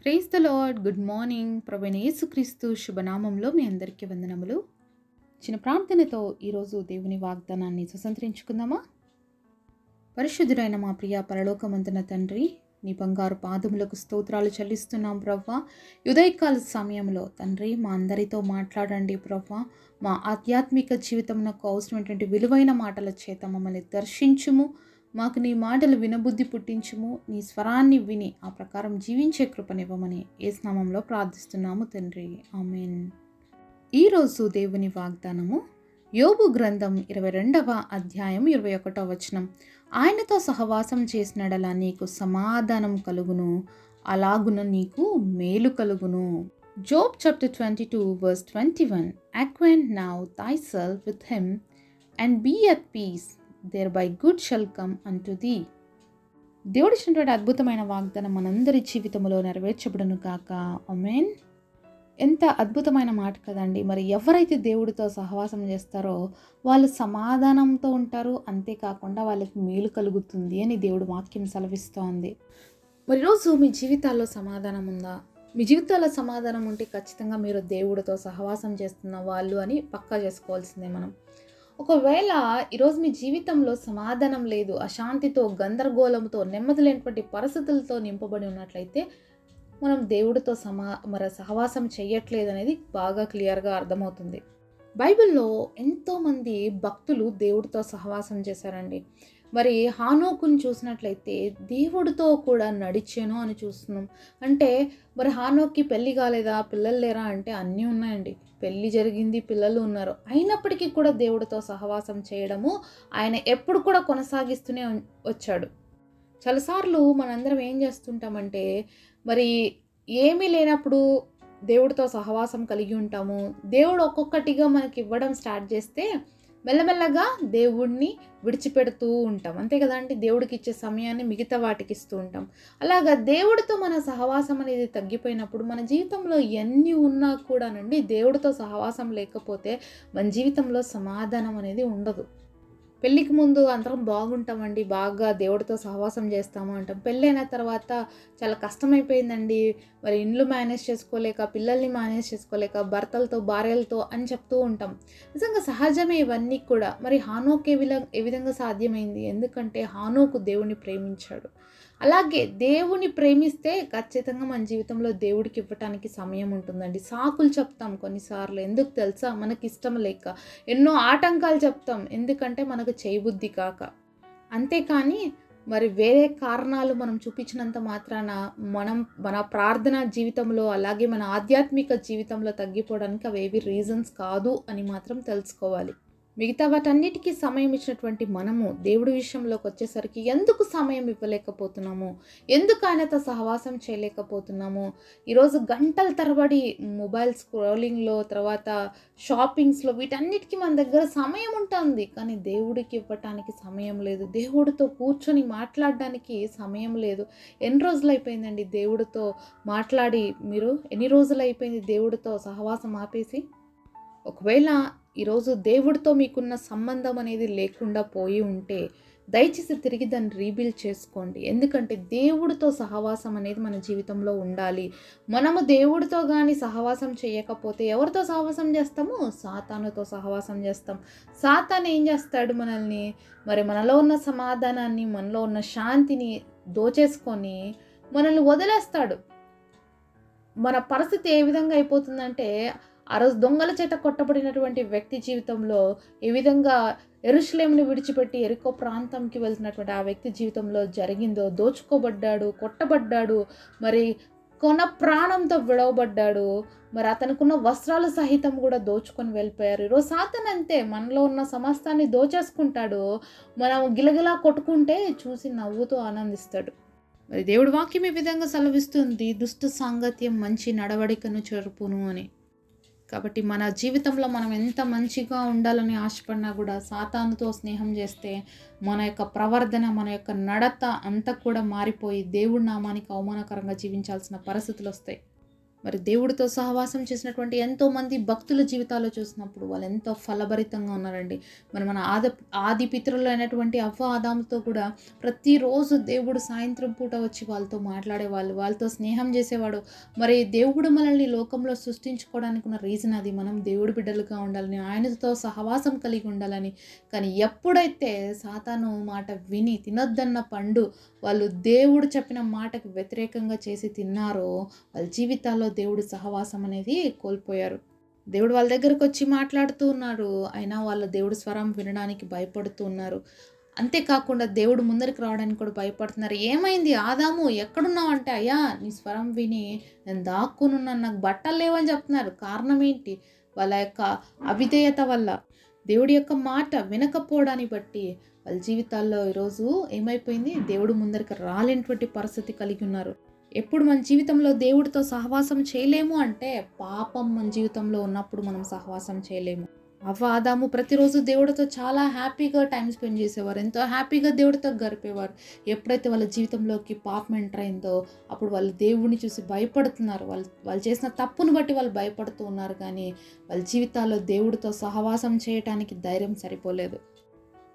Praise the lord. Good morning. ప్రభువైన యేసుక్రీస్తు శుభనామంలో మీ అందరికీ వందనములు. చిన్న ప్రార్థనతో ఈరోజు దేవుని వాగ్దానాన్ని స్వతంత్రించుకుందామా? పరిశుద్ధుడైన మా ప్రియ పరలోకమందున తండ్రి, నీ బంగారు పాదములకు స్తోత్రాలు చెల్లిస్తున్నాం ప్రవ్వా. ఉదయకాల సమయంలో తండ్రి మా అందరితో మాట్లాడండి ప్రవ్వా. మా ఆధ్యాత్మిక జీవితమునకు అవసరమైనటువంటి విలువైన మాటల చేత మమ్మల్ని దర్శించుము. మాకు నీ మాటలు వినబుద్ధి పుట్టించుము. నీ స్వరాన్ని విని ఆ ప్రకారం జీవించే కృపనివ్వమని యేసు నామములో ప్రార్థిస్తున్నాము తండ్రి. ఆమేన్. ఈరోజు దేవుని వాగ్దానము యోబు గ్రంథం 22వ అధ్యాయం 21వ వచనం. ఆయనతో సహవాసం చేసినడలా నీకు సమాధానం కలుగును, అలాగున నీకు మేలు కలుగును. Job chapter 22 verse 21. Acquaint now thyself with him and be at peace, thereby good shall come unto thee. దేవుడిచ్చినటువంటి అద్భుతమైన వాగ్దానం మనందరి జీవితంలో నెరవేర్చబడును కాక. ఆమేన్. ఎంత అద్భుతమైన మాట కదండి. మరి ఎవరైతే దేవుడితో సహవాసం చేస్తారో వాళ్ళు సమాధానంతో ఉంటారు, అంతేకాకుండా వాళ్ళకి మేలు కలుగుతుంది అని దేవుడు వాక్యం సెలవిస్తోంది. మరి ఈరోజు మీ జీవితాల్లో సమాధానం ఉందా? మీ జీవితాల్లో సమాధానం ఉంటే ఖచ్చితంగా మీరు దేవుడితో సహవాసం చేస్తున్న వాళ్ళు అని పక్కా చేసుకోవాల్సిందే మనం. ఒకవేళ ఈరోజు మీ జీవితంలో సమాధానం లేదు, అశాంతితో, గందరగోళంతో, నెమ్మది లేనటువంటి పరిస్థితులతో నింపబడి ఉన్నట్లయితే మనం దేవుడితో సహవాసం చేయట్లేదు అనేది బాగా క్లియర్గా అర్థమవుతుంది. బైబిల్లో ఎంతోమంది భక్తులు దేవుడితో సహవాసం చేశారండి. మరి హానోకుని చూసినట్లయితే దేవుడితో కూడా నడిచాను అని చూస్తున్నాం. అంటే మరి హానోక్కి పెళ్ళి కాలేదా, పిల్లలు లేరా అంటే అన్నీ ఉన్నాయండి. పెళ్ళి జరిగింది, పిల్లలు ఉన్నారు. అయినప్పటికీ కూడా దేవుడితో సహవాసం చేయడము ఆయన ఎప్పుడు కూడా కొనసాగిస్తూనే వచ్చాడు. చాలాసార్లు మనందరం ఏం చేస్తుంటామంటే మరి ఏమీ లేనప్పుడు దేవుడితో సహవాసం కలిగి ఉంటాము. దేవుడు ఒక్కొక్కటిగా మనకి ఇవ్వడం స్టార్ట్ చేస్తే మెల్లమెల్లగా దేవుడిని విడిచిపెడుతూ ఉంటాం. అంతే కదా అండి. దేవుడికి ఇచ్చే సమయాన్ని మిగతా వాటికి ఇస్తూ ఉంటాం. అలాగా దేవుడితో మన సహవాసం అనేది తగ్గిపోయినప్పుడు మన జీవితంలో ఎన్ని ఉన్నా కూడానండి, దేవుడితో సహవాసం లేకపోతే మన జీవితంలో సమాధానం అనేది ఉండదు. పెళ్ళికి ముందు అందరం బాగుంటామండి, బాగా దేవుడితో సహవాసం చేస్తాము అంటాం. పెళ్ళైన తర్వాత చాలా కష్టమైపోయిందండి, మరి ఇండ్లు మేనేజ్ చేసుకోలేక, పిల్లల్ని మేనేజ్ చేసుకోలేక, భర్తలతో, భార్యలతో అని చెప్తూ ఉంటాం. నిజంగా సహజమే ఇవన్నీ కూడా. మరి హానోక్ ఏ విధంగా సాధ్యమైంది? ఎందుకంటే హానోకు దేవుని ప్రేమించాడు. అలాగే దేవుని ప్రేమిస్తే ఖచ్చితంగా మన జీవితంలో దేవుడికి ఇవ్వటానికి సమయం ఉంటుందండి. సాకులు చెప్తాం కొన్నిసార్లు, ఎందుకు తెలుసా? మనకి ఇష్టం లేక. ఎన్నో ఆటంకాలు చెప్తాం, ఎందుకంటే మనకు చేయబుద్ధి కాక. అంతేకాని మరి వేరే కారణాలు మనం చూపించినంత మాత్రాన మన ప్రార్థనా జీవితంలో, అలాగే మన ఆధ్యాత్మిక జీవితంలో తగ్గిపోవడానికి అవేవి రీజన్స్ కాదు అని మాత్రం తెలుసుకోవాలి. మిగతా వాటన్నిటికీ సమయం ఇచ్చినటువంటి మనము దేవుడి విషయంలోకి వచ్చేసరికి ఎందుకు సమయం ఇవ్వలేకపోతున్నాము? ఎందుకు ఆయనతో సహవాసం చేయలేకపోతున్నాము? ఈరోజు గంటల తరబడి మొబైల్ స్క్రోలింగ్లో, తర్వాత షాపింగ్స్లో, వీటన్నిటికీ మన దగ్గర సమయం ఉంటుంది, కానీ దేవుడికి ఇవ్వటానికి సమయం లేదు. దేవుడితో కూర్చొని మాట్లాడడానికి సమయం లేదు. ఎన్ని రోజులు అయిపోయిందండి దేవుడితో మాట్లాడి? మీరు ఎన్ని రోజులు అయిపోయింది దేవుడితో సహవాసం ఆపేసి? ఒకవేళ ఈరోజు దేవుడితో మీకున్న సంబంధం అనేది లేకుండా పోయి ఉంటే దయచేసి తిరిగి దాన్ని రీబిల్డ్ చేసుకోండి. ఎందుకంటే దేవుడితో సహవాసం అనేది మన జీవితంలో ఉండాలి. మనము దేవుడితో కానీ సహవాసం చేయకపోతే ఎవరితో సహవాసం చేస్తాము? సాతానుతో సహవాసం చేస్తాం. సాతాను ఏం చేస్తాడు? మనల్ని మరి మనలో ఉన్న సమాధానాన్ని, మనలో ఉన్న శాంతిని దోచేసుకొని మనల్ని వదిలేస్తాడు. మన పరిస్థితి ఏ విధంగా అయిపోతుందంటే, ఆ రోజు దొంగల చేత కొట్టబడినటువంటి వ్యక్తి జీవితంలో ఏ విధంగా యెరూషలేమును విడిచిపెట్టి యెరికో ప్రాంతంకి వెళ్తున్నటువంటి ఆ వ్యక్తి జీవితంలో జరిగిందో, దోచుకోబడ్డాడు, కొట్టబడ్డాడు, మరి కొన ప్రాణంతో విడవబడ్డాడు. మరి అతనుకున్న వస్త్రాలు సహితం కూడా దోచుకొని వెళ్ళిపోయారు. ఈరోజు సాతాను అంతే, మనలో ఉన్న సమస్తాన్ని దోచేసుకుంటాడు. మనం గిలగిలా కొట్టుకుంటే చూసి నవ్వుతూ ఆనందిస్తాడు. మరి దేవుడి వాక్యం ఈ విధంగా సెలవిస్తుంది, దుష్ట సాంగత్యం మంచి నడవడికను చెరుపును అని. కాబట్టి మన జీవితంలో మనం ఎంత మంచిగా ఉండాలని ఆశపడినా కూడా సాతానుతో స్నేహం చేస్తే మన యొక్క ప్రవర్తన, మన యొక్క నడత అంతా కూడా మారిపోయి దేవుడి నామానికి అవమానకరంగా జీవించాల్సిన పరిస్థితులు వస్తాయి. మరి దేవుడితో సహవాసం చేసినటువంటి ఎంతోమంది భక్తుల జీవితాల్లో చూసినప్పుడు వాళ్ళు ఎంతో ఫలభరితంగా ఉన్నారండి. మరి మన ఆది పితరులు అయినటువంటి అవ్వ ఆదాముతో కూడా ప్రతిరోజు దేవుడు సాయంత్రం పూట వచ్చి వాళ్ళతో మాట్లాడేవాళ్ళు, వాళ్ళతో స్నేహం చేసేవాడు. మరి దేవుడు మనల్ని లోకంలో సృష్టించుకోవడానికి ఉన్న రీజన్ అది, మనం దేవుడి బిడ్డలుగా ఉండాలని, ఆయనతో సహవాసం కలిగి ఉండాలని. కానీ ఎప్పుడైతే సాతాను మాట విని తినొద్దన్న పండు వాళ్ళు దేవుడు చెప్పిన మాటకు వ్యతిరేకంగా చేసి తిన్నారో, వాళ్ళ జీవితాల్లో దేవుడి సహవాసం అనేది కోల్పోయారు. దేవుడు వాళ్ళ దగ్గరకు వచ్చి మాట్లాడుతూ ఉన్నారు, అయినా వాళ్ళు దేవుడి స్వరం వినడానికి భయపడుతూ ఉన్నారు. అంతేకాకుండా దేవుడు ముందరికి రావడానికి కూడా భయపడుతున్నారు. ఏమైంది ఆదాము, ఎక్కడున్నావు అంటే, అయ్యా నీ స్వరం విని నేను దాక్కునున్నాను, నాకు బట్టలు లేవని చెప్తున్నారు. కారణం ఏంటి? వాళ్ళ యొక్క అవిధేయత వల్ల, దేవుడి యొక్క మాట వినకపోవడాన్ని బట్టి వాళ్ళ జీవితాల్లో ఈరోజు ఏమైపోయింది, దేవుడు ముందరికి రాలేనటువంటి పరిస్థితి కలిగి ఉన్నారు. ఎప్పుడు మన జీవితంలో దేవుడితో సహవాసం చేయలేము అంటే, పాపం మన జీవితంలో ఉన్నప్పుడు మనం సహవాసం చేయలేము. అవ్వ ఆదాము ప్రతిరోజు దేవుడితో చాలా హ్యాపీగా టైం స్పెండ్ చేసేవారు, ఎంతో హ్యాపీగా దేవుడితో గడిపేవారు. ఎప్పుడైతే వాళ్ళ జీవితంలోకి పాపం ఎంటర్ అయిందో అప్పుడు వాళ్ళు దేవుడిని చూసి భయపడుతున్నారు. వాళ్ళు చేసిన తప్పును బట్టి వాళ్ళు భయపడుతూ ఉన్నారు, కానీ వాళ్ళ జీవితాల్లో దేవుడితో సహవాసం చేయటానికి ధైర్యం సరిపోలేదు.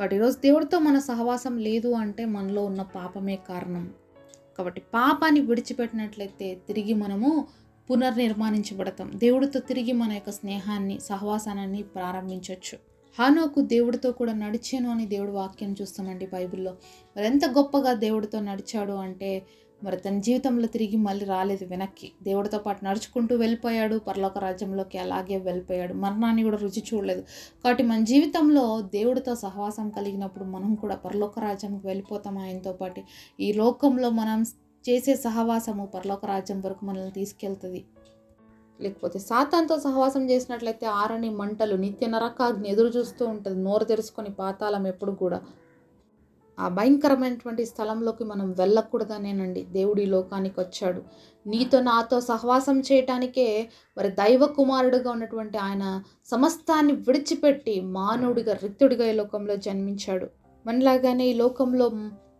కాబట్టి ఈరోజు దేవుడితో మన సహవాసం లేదు అంటే మనలో ఉన్న పాపమే కారణం. కాబట్టి పాపాన్ని విడిచిపెట్టినట్లయితే తిరిగి మనము పునర్నిర్మాణించబడతాం. దేవుడితో తిరిగి మన యొక్క స్నేహాన్ని, సహవాసాన్ని ప్రారంభించవచ్చు. హానోకు దేవుడితో కూడా నడిచాను అని దేవుడి వాక్యం చూస్తామండి బైబిల్లో. మరి ఎంత గొప్పగా దేవుడితో నడిచాడు అంటే, మరి తన జీవితంలో తిరిగి మళ్ళీ రాలేదు వెనక్కి. దేవుడితో పాటు నడుచుకుంటూ వెళ్ళిపోయాడు, పరలోక రాజ్యంలోకి అలాగే వెళ్ళిపోయాడు, మరణాన్ని కూడా రుచి చూడలేదు. కాబట్టి మన జీవితంలో దేవుడితో సహవాసం కలిగినప్పుడు మనం కూడా పరలోక రాజ్యంకి వెళ్ళిపోతాం ఆయనతో పాటు. ఈ లోకంలో మనం చేసే సహవాసము పరలోక రాజ్యం వరకు మనల్ని తీసుకెళ్తుంది. లేకపోతే సాతానుతో సహవాసం చేసినట్లయితే ఆరని మంటలు, నిత్య నరకాగ్ని ఎదురు చూస్తూ ఉంటుంది, నోరు తెరుచుకొని పాతాళం ఎప్పుడు కూడా. ఆ భయంకరమైనటువంటి స్థలంలోకి మనం వెళ్ళకూడదనేనండి దేవుడు ఈ లోకానికి వచ్చాడు. నీతో నాతో సహవాసం చేయటానికే మరి దైవ కుమారుడుగా ఉన్నటువంటి ఆయన సమస్తాన్ని విడిచిపెట్టి మానవుడిగా, రిక్తుడిగా ఈ లోకంలో జన్మించాడు. మనలాగానే ఈ లోకంలో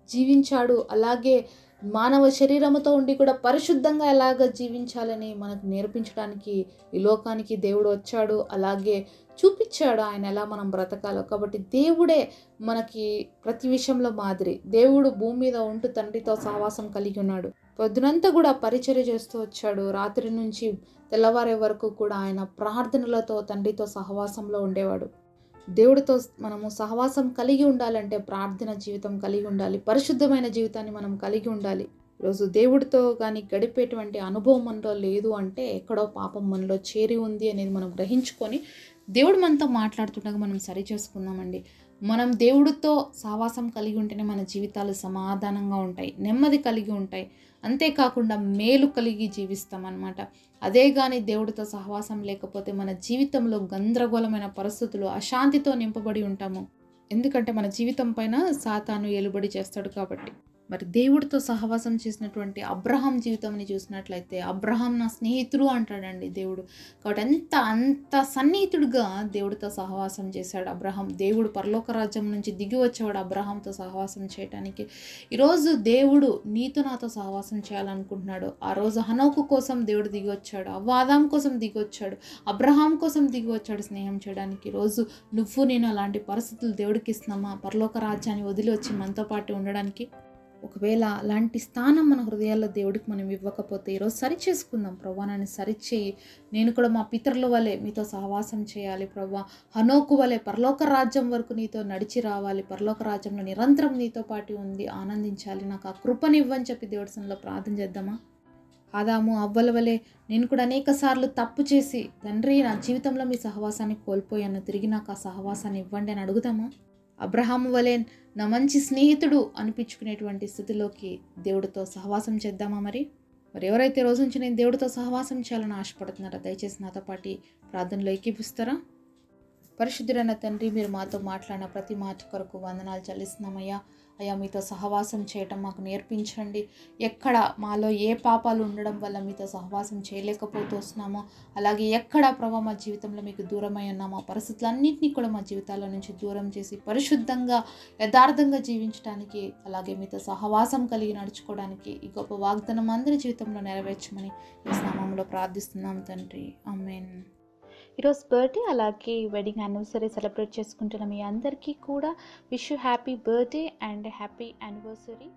జీవించాడు. అలాగే మానవ శరీరముతో ఉండి కూడా పరిశుద్ధంగా ఎలాగ జీవించాలని మనకు నేర్పించడానికి ఈ లోకానికి దేవుడు వచ్చాడు. అలాగే చూపించాడు ఆయన ఎలా మనం బ్రతకాలో. కాబట్టి దేవుడే మనకి ప్రతి విషయంలో మాదిరి. దేవుడు భూమి మీద ఉంటూ తండ్రితో సహవాసం కలిగి ఉన్నాడు. పొద్దునంతా కూడా పరిచర్య చేస్తూ వచ్చాడు. రాత్రి నుంచి తెల్లవారే వరకు కూడా ఆయన ప్రార్థనలతో తండ్రితో సహవాసంలో ఉండేవాడు. దేవుడితో మనము సహవాసం కలిగి ఉండాలంటే ప్రార్థన జీవితం కలిగి ఉండాలి, పరిశుద్ధమైన జీవితాన్ని మనం కలిగి ఉండాలి. ఈరోజు దేవుడితో కానీ గడిపేటువంటి అనుభవం మనలో లేదు అంటే ఎక్కడో పాపం మనలో చేరి ఉంది అనేది మనం గ్రహించుకొని దేవుడు మనతో మాట్లాడుతుండగా మనం సరి చేసుకుందామండి. మనం దేవుడితో సహవాసం కలిగి ఉంటేనే మన జీవితాలు సమాధానంగా ఉంటాయి, నెమ్మది కలిగి ఉంటాయి. అంతేకాకుండా మేలు కలిగి జీవిస్తాం అన్నమాట. అదే కానీ దేవుడితో సహవాసం లేకపోతే మన జీవితంలో గందరగోళమైన పరిస్థితులు, అశాంతితో నింపబడి ఉంటాము. ఎందుకంటే మన జీవితం పైన సాతాను ఏలుబడి చేస్తాడు కాబట్టి. మరి దేవుడితో సహవాసం చేసినటువంటి అబ్రహాం జీవితంని చూసినట్లయితే, అబ్రహాం నా స్నేహితుడు అంటాడండి దేవుడు. కాబట్టి అంత సన్నిహితుడుగా దేవుడితో సహవాసం చేశాడు అబ్రహాం. దేవుడు పరలోక రాజ్యం నుంచి దిగి వచ్చేవాడు అబ్రహాంతో సహవాసం చేయడానికి. ఈరోజు దేవుడు నీతో నాతో సహవాసం చేయాలనుకుంటున్నాడు. ఆ రోజు హనోకు కోసం దేవుడు దిగి వచ్చాడు, ఆదాం కోసం దిగి వచ్చాడు, అబ్రహాం కోసం దిగి వచ్చాడు స్నేహం చేయడానికి. ఈరోజు నువ్వు నేను అలాంటి పరిస్థితులు దేవుడికి ఇస్తున్నామా? పరలోక రాజ్యాన్ని వదిలి వచ్చి మనతో పాటు ఉండడానికి. ఒకవేళ అలాంటి స్థానం మన హృదయాల్లో దేవుడికి మనం ఇవ్వకపోతే ఈరోజు సరి చేసుకుందాం. ప్రభా నన్ను సరిచేయి, నేను కూడా మా పితరుల వలె మీతో సహవాసం చేయాలి ప్రభా. హనోకు వలె పరలోక రాజ్యం వరకు నీతో నడిచి రావాలి, పరలోక రాజ్యంలో నిరంతరం నీతో పాటు ఉంది ఆనందించాలి, నాకు ఆ కృపనివ్వని చెప్పి దేవుడి సన్నిధిలో ప్రార్థన చేద్దామా? ఆదాము అవ్వల వలె నేను కూడా అనేక సార్లు తప్పు చేసి, తండ్రి నా జీవితంలో మీ సహవాసాన్ని కోల్పోయాను, తిరిగి నాకు ఆ సహవాసాన్ని ఇవ్వండి అని అడుగుదామా? అబ్రహాము వలె నా మంచి స్నేహితుడు అనిపించుకునేటువంటి స్థితిలోకి దేవుడితో సహవాసం చేద్దామా? మరి ఎవరైతే రోజు నుంచి నేను దేవుడితో సహవాసం చేయాలని ఆశపడుతున్నారో దయచేసి నాతో పాటు ప్రార్థనలో ఏకీపిస్తారా? పరిశుద్ధుడైన తండ్రి, మీరు మాతో మాట్లాడిన ప్రతి మాట కొరకు వందనాలు చెల్లిస్తున్నామయ్యా. అయ్యా మీతో సహవాసం చేయటం మాకు నేర్పించండి. ఎక్కడ మాలో ఏ పాపాలు ఉండడం వల్ల మీతో సహవాసం చేయలేకపోతూ వస్తున్నామో, అలాగే ఎక్కడ ప్రభా మా జీవితంలో మీకు దూరమై ఉన్నామో ఆ పరిస్థితులన్నింటినీ కూడా మా జీవితాల నుంచి దూరం చేసి పరిశుద్ధంగా యథార్థంగా జీవించడానికి, అలాగే మీతో సహవాసం కలిగి నడుచుకోవడానికి ఈ గొప్ప వాగ్దానం అందరి జీవితంలో నెరవేర్చమని యేసు నామములో ప్రార్థిస్తున్నాం తండ్రి. ఆమేన్. ఈరోజు బర్త్డే అలాగే వెడ్డింగ్ యానివర్సరీ సెలబ్రేట్ చేసుకుంటున్న మీ అందరికీ కూడా wish you happy birthday and happy anniversary.